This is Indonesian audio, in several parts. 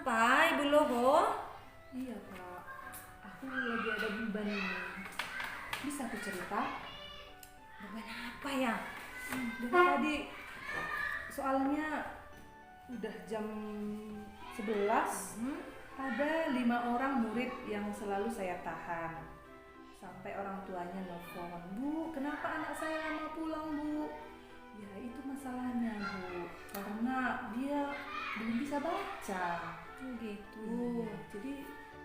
Kenapa, Ibu Loho? Iya Kak, aku lagi ada beban nih. Bisa aku cerita? Beban apa ya? Dari tadi soalnya udah jam 11 ada 5 orang murid yang selalu saya tahan. Sampai orang tuanya nelfon, "Bu, kenapa anak saya lama pulang, Bu?" Ya itu masalahnya, Bu, karena dia belum bisa baca. Oh gitu.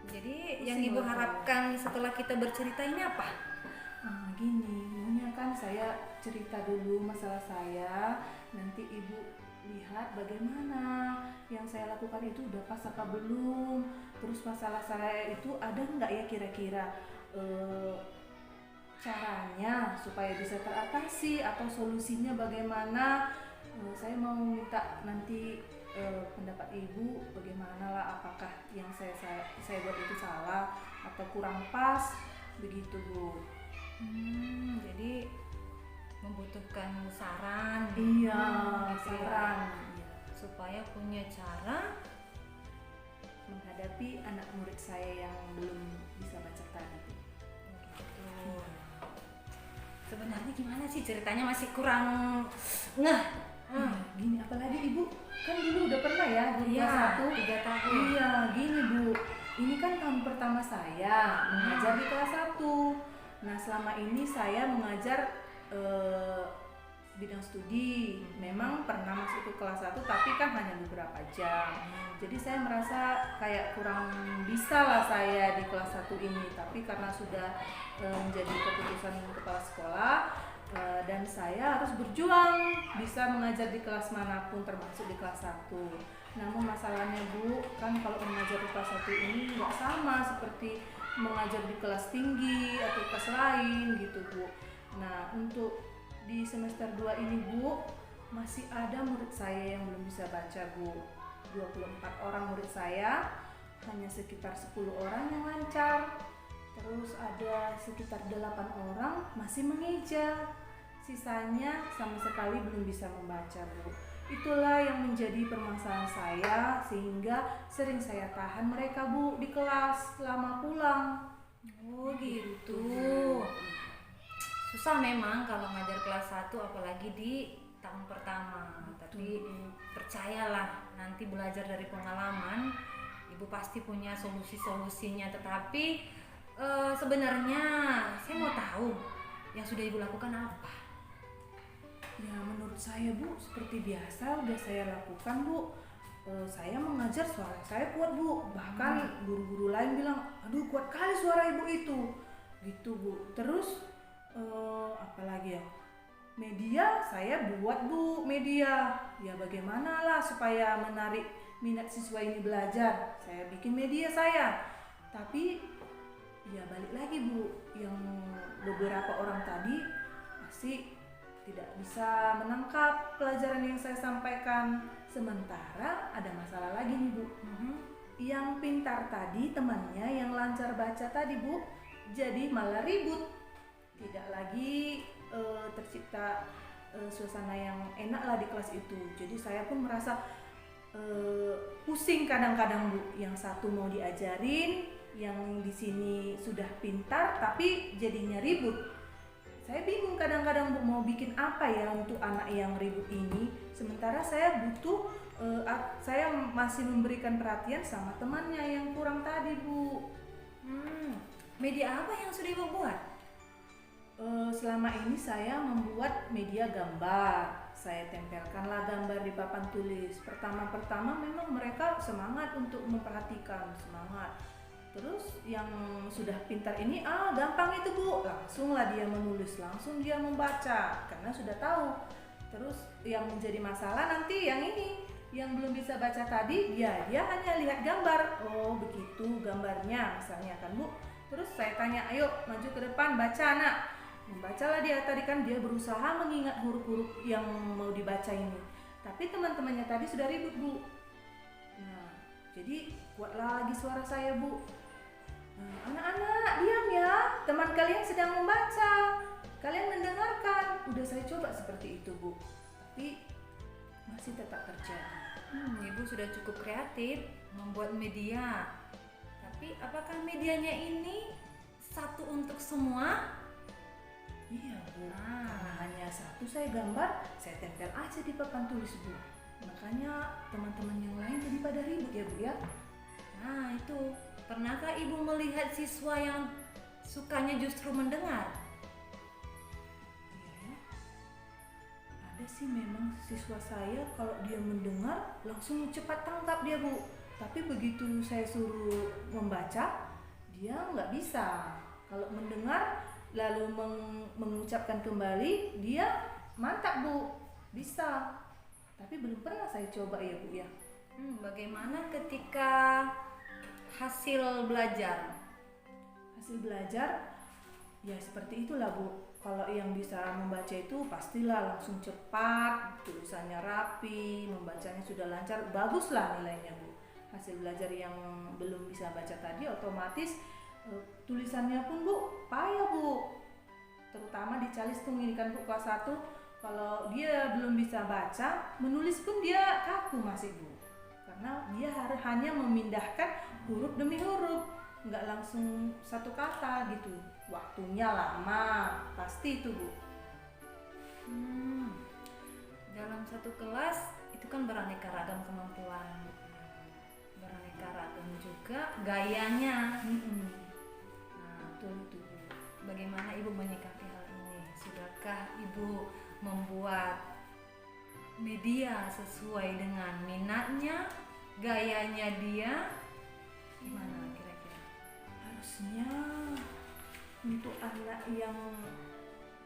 Jadi Yang pusing Ibu lah saya. harapkan setelah kita bercerita ini apa? Gini, maunya kan saya cerita dulu masalah saya, nanti ibu lihat bagaimana yang saya lakukan itu udah pas apa belum. Terus masalah saya itu ada nggak ya kira-kira caranya supaya bisa teratasi atau solusinya bagaimana. Saya mau minta nanti pendapat ibu bagaimana lah, apakah yang saya buat itu salah atau kurang pas begitu, Bu. Jadi membutuhkan saran. Iya, gitu ya. saran Supaya punya cara. menghadapi anak murid saya yang belum bisa baca tadi. Gitu. Sebenarnya gimana sih ceritanya, masih kurang ngeh. Gini, apalagi ibu kan dulu udah pernah ya guru Iya, kelas 1. 3 tahun. Iya, gini Bu, ini kan tahun pertama saya mengajar di kelas 1. Nah, selama ini saya mengajar bidang studi. Memang pernah masuk ke kelas 1 tapi kan hanya beberapa jam. Jadi saya merasa kayak kurang bisa lah saya di kelas 1 ini. Tapi karena sudah menjadi keputusan kepala sekolah, dan saya harus berjuang bisa mengajar di kelas manapun termasuk di kelas 1. Namun masalahnya Bu, kan kalau mengajar di kelas 1 ini nggak sama seperti mengajar di kelas tinggi atau kelas lain gitu Bu. Nah, untuk di semester 2 ini Bu, masih ada murid saya yang belum bisa baca Bu. 24 orang murid saya, hanya sekitar 10 orang yang lancar. Terus ada sekitar 8 orang masih mengeja. Sisanya sama sekali belum bisa membaca, Bu. Itulah yang menjadi permasalahan saya, sehingga sering saya tahan mereka, Bu, di kelas selama pulang. Oh gitu. Susah memang kalau ngajar kelas 1 apalagi di tahun pertama. Tapi percayalah, nanti belajar dari pengalaman, Ibu pasti punya solusi-solusinya. Tetapi sebenarnya saya mau tahu yang sudah Ibu lakukan apa? Ya menurut saya Bu, seperti biasa udah saya lakukan Bu. Saya mengajar suara saya kuat Bu. Bahkan guru-guru lain bilang, "Aduh kuat kali suara ibu itu." Gitu Bu. Terus apalagi ya? Media saya buat Bu, media. Ya bagaimana lah supaya menarik minat siswa ini belajar. Saya bikin media saya. Tapi ya balik lagi Bu, yang beberapa orang tadi masih tidak bisa menangkap pelajaran yang saya sampaikan. Sementara ada masalah lagi nih Bu. Yang pintar tadi, temannya yang lancar baca tadi Bu, jadi malah ribut. Tidak lagi tercipta suasana yang enak lah di kelas itu. Jadi saya pun merasa pusing kadang-kadang Bu. Yang satu mau diajarin, yang di sini sudah pintar tapi jadinya ribut. Saya bingung kadang-kadang Bu, mau bikin apa ya untuk anak yang ribut ini. Sementara saya butuh, saya masih memberikan perhatian sama temannya yang kurang tadi Bu. Media apa yang sudah Ibu buat? Selama ini saya membuat media gambar. Saya tempelkanlah gambar di papan tulis. Pertama-pertama memang mereka semangat untuk memperhatikan, semangat. Terus yang sudah pintar ini, gampang itu Bu, langsunglah dia menulis, langsung dia membaca karena sudah tahu. Terus yang menjadi masalah nanti yang ini, yang belum bisa baca tadi, dia hanya lihat gambar. Oh begitu gambarnya misalnya kan Bu. Terus saya tanya, ayo maju ke depan baca nak. Membacalah dia, tadi kan dia berusaha mengingat huruf-huruf yang mau dibaca ini. Tapi teman-temannya tadi sudah ribut Bu. Nah, jadi kuatlah lagi suara saya Bu. Anak-anak diam ya, teman kalian sedang membaca, kalian mendengarkan. Udah saya coba seperti itu Bu, tapi masih tetap terjadi. Ibu sudah cukup kreatif. membuat media. Tapi apakah medianya ini satu untuk semua? Iya Bu, Nah. karena hanya satu saya gambar, saya tempel aja di papan tulis Bu. Makanya teman-teman yang lain jadi pada ribut ya Bu ya. Nah itu, pernahkah ibu melihat siswa yang sukanya justru mendengar? Iya ya. Ada sih memang siswa saya kalau dia mendengar langsung cepat tangkap dia Bu. Tapi begitu saya suruh membaca, dia nggak bisa. Kalau mendengar lalu mengucapkan kembali, dia mantap Bu, bisa. Tapi belum pernah saya coba ya Bu ya. Bagaimana ketika hasil belajar? Hasil belajar ya seperti itulah Bu. Kalau yang bisa membaca itu pastilah langsung cepat, tulisannya rapi, membacanya sudah lancar, baguslah nilainya Bu. Hasil belajar yang belum bisa baca tadi otomatis tulisannya pun Bu payah Bu. Terutama di Calistung ini kan Bu kelas 1, kalau dia belum bisa baca, menulis pun dia kaku masih Bu. Karena dia harus hanya memindahkan huruf demi huruf, nggak langsung satu kata gitu. Waktunya lama, pasti itu Bu. Dalam satu kelas itu kan beraneka ragam kemampuan, beraneka ragam juga gayanya. Nah, Betul itu Bu. bagaimana ibu menyikapi hal ini? Sudahkah ibu membuat media sesuai dengan minatnya, gayanya dia? Gimana kira-kira? Harusnya untuk anak yang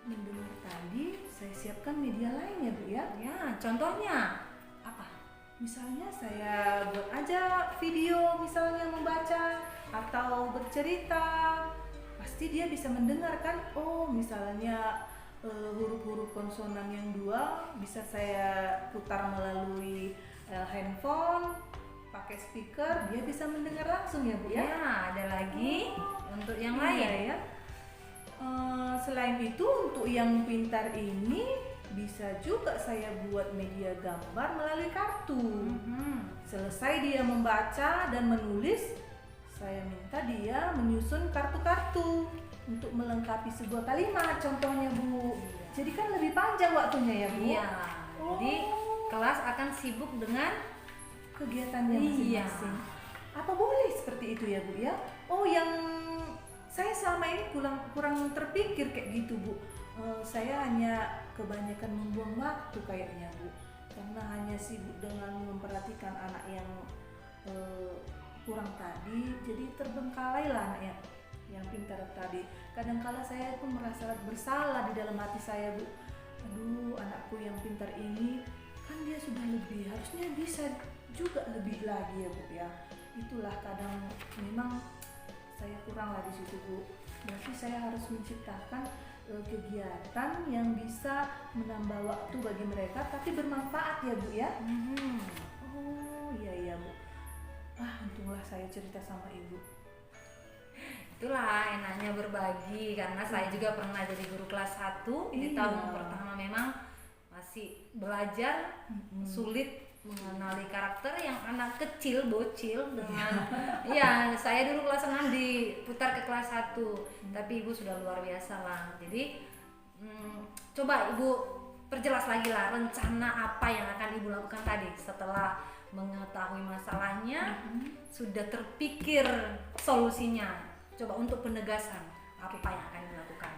mendengar tadi saya siapkan media lain ya Bu ya. Ya, contohnya Apa? Misalnya saya buat aja video misalnya membaca atau bercerita, pasti dia bisa mendengarkan. Oh misalnya huruf-huruf konsonan yang dua bisa saya putar melalui handphone, pakai speaker, dia bisa mendengar langsung ya Bu ya. ya ada lagi untuk yang Iya lain. ya. Selain itu untuk yang pintar ini bisa juga saya buat media gambar melalui kartu. Selesai dia membaca dan menulis, saya minta dia menyusun kartu-kartu untuk melengkapi sebuah kalimat contohnya Bu. Jadi kan lebih panjang waktunya ya Bu. Iya. Jadi kelas akan sibuk dengan Kegiatannya Iya. masing-masing. Apa boleh seperti itu ya Bu ya? Oh yang saya selama ini kurang terpikir kayak gitu Bu. Saya hanya kebanyakan membuang waktu kayaknya Bu, karena hanya sibuk dengan memperhatikan anak yang kurang tadi, jadi terbengkalai lah anak yang pintar tadi. Kadang-kala saya pun merasa bersalah di dalam hati saya Bu. Aduh anakku yang pintar ini kan dia sudah lebih, harusnya bisa juga lebih lagi ya Bu ya. Itulah kadang memang saya kurang lah di situ Bu. Berarti saya harus menciptakan kegiatan yang bisa menambah waktu bagi mereka tapi bermanfaat ya Bu ya. Oh iya Bu. Untunglah saya cerita sama Ibu. itulah enaknya berbagi, karena saya juga pernah jadi guru kelas 1 di Iya. tahun pertama. Memang masih belajar, sulit mengenali karakter yang anak kecil, bocil dengan ya saya dulu kelas 6 diputar ke kelas 1, tapi ibu sudah luar biasa lah. Jadi coba ibu perjelas lagi lah rencana apa yang akan ibu lakukan tadi setelah mengetahui masalahnya, sudah terpikir solusinya. Coba untuk penegasan apa yang akan dilakukan.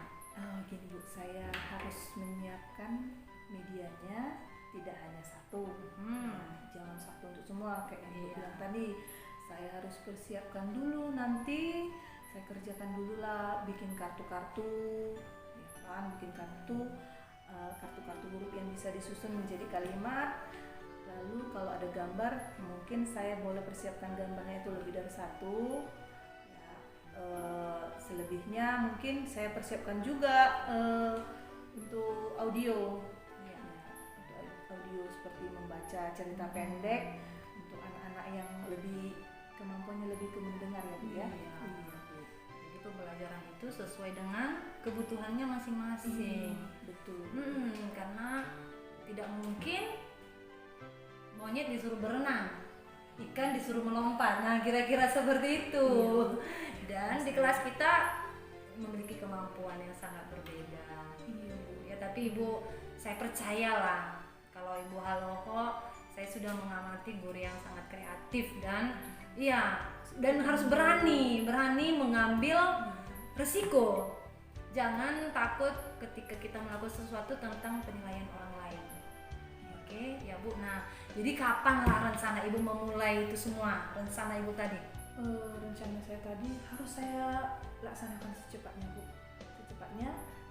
Gini Bu, saya harus menyiapkan medianya tidak hanya satu. Jangan satu untuk semua kayak yang Ibu bilang tadi. Saya harus persiapkan dulu, nanti saya kerjakan dulu lah, bikin kartu-kartu, ya kan, bikin kartu-kartu huruf yang bisa disusun menjadi kalimat. Lalu kalau ada gambar, mungkin saya boleh persiapkan gambarnya itu lebih dari satu. Selebihnya mungkin saya persiapkan juga untuk audio. Untuk audio seperti membaca cerita pendek untuk anak-anak yang lebih kemampuannya lebih ke mendengar ya Bu ya. Iya, Bu. Jadi pembelajaran itu sesuai dengan kebutuhannya masing-masing. Betul. Karena tidak mungkin monyet disuruh berenang, ikan disuruh melompat. Nah, kira-kira seperti itu. Dan di kelas kita memiliki kemampuan yang sangat berbeda. Ya, tapi Ibu, saya percayalah kalau Ibu Haloho, saya sudah mengamati guru yang sangat kreatif dan dan harus berani mengambil resiko. Jangan takut ketika kita melakukan sesuatu tentang penilaian orang lain. Oke, ya Bu. Nah, jadi kapan lah rencana Ibu memulai itu semua? Rencana Ibu tadi? Rencana saya tadi harus saya laksanakan secepatnya Bu. Secepatnya,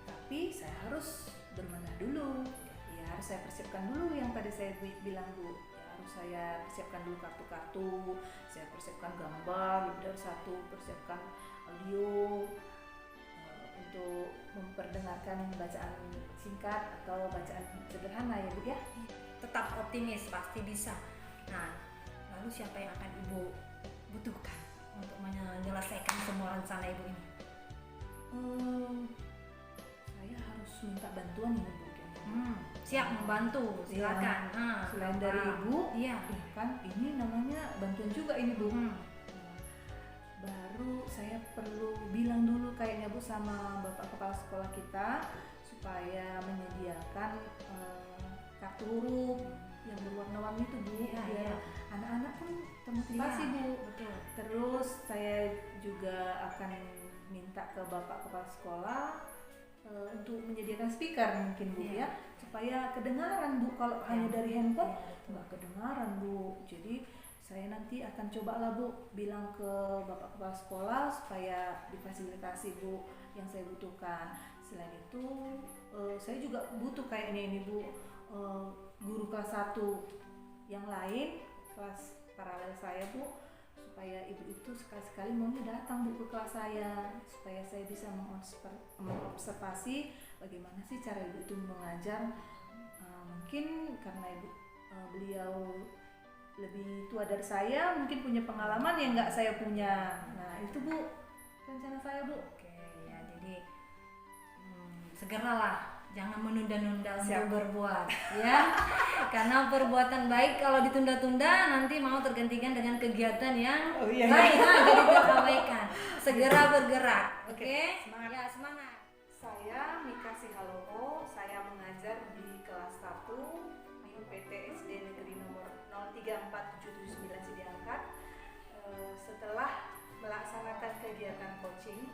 tapi saya harus berbenah dulu. Ya, harus saya persiapkan dulu yang tadi saya bilang Bu. Ya, harus saya persiapkan dulu kartu-kartu, saya persiapkan gambar, lebih dari satu, persiapkan audio untuk memperdengarkan bacaan singkat atau bacaan sederhana ya Bu ya. Tetap optimis, pasti bisa. Nah, lalu siapa yang akan Ibu butuhkan untuk menyelesaikan semua rencana Ibu ini? Saya harus minta bantuan ini Bu. Siap membantu, silakan. Selain dari Ibu, kan ini namanya bantuan juga ini Bu. Baru saya perlu bilang dulu kayaknya Bu sama Bapak Kepala Sekolah kita supaya menyediakan kartu huruf yang berwarna-warni itu Bu, biar anak-anak pun termotivasi Bu. Betul. Terus saya juga akan minta ke Bapak Kepala Sekolah untuk menyediakan speaker mungkin Bu ya, supaya kedengaran Bu. Kalau hanya dari handphone nggak kedengaran Bu. Jadi saya nanti akan cobalah Bu bilang ke Bapak Kepala Sekolah supaya difasilitasi Bu yang saya butuhkan. Selain itu saya juga butuh kayaknya ini Bu, guru kelas 1 yang lain, kelas paralel saya Bu, supaya Ibu itu sekali-sekali maunya datang Bu ke kelas saya, supaya saya bisa mengobservasi bagaimana sih cara Ibu itu mengajar. Mungkin karena beliau lebih tua dari saya, mungkin punya pengalaman yang nggak saya punya. Nah itu Bu rencana saya Bu. Oke, ya jadi segeralah, jangan menunda-nunda untuk berbuat ya. Karena perbuatan baik kalau ditunda-tunda nanti mau tergantikan dengan kegiatan yang lain. Jadi terabaikan. Segera bergerak. Oke? Semangat. Ya, semangat. Saya Mika Sihaloho, saya mengajar di kelas 1 PT SD Negeri nomor 034779 Sidiangkat. Setelah melaksanakan kegiatan coaching,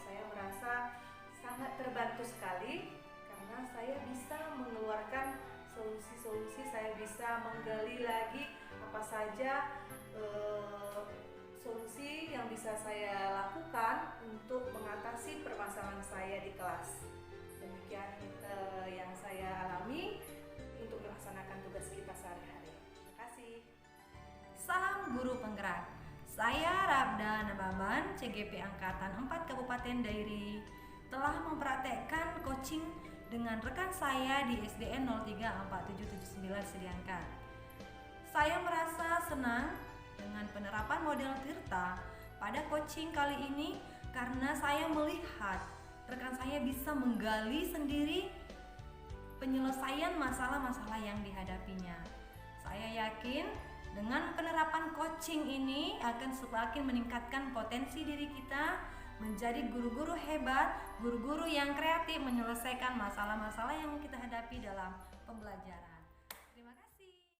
saya merasa sangat terbantu sekali karena saya bisa mengeluarkan solusi-solusi, saya bisa menggali lagi apa saja solusi yang bisa saya lakukan untuk mengatasi permasalahan saya di kelas. Demikian yang saya alami untuk melaksanakan tugas kita sehari-hari. Terima kasih. Salam guru penggerak. Saya Rabda Nababan, CGP Angkatan 4 Kabupaten Dairi, telah mempraktekkan coaching dengan rekan saya di SDN 034779 Sidiangkat. Saya merasa senang dengan penerapan model Tirta pada coaching kali ini karena saya melihat rekan saya bisa menggali sendiri penyelesaian masalah-masalah yang dihadapinya. Saya yakin dengan penerapan coaching ini akan semakin meningkatkan potensi diri kita menjadi guru-guru hebat, guru-guru yang kreatif menyelesaikan masalah-masalah yang kita hadapi dalam pembelajaran.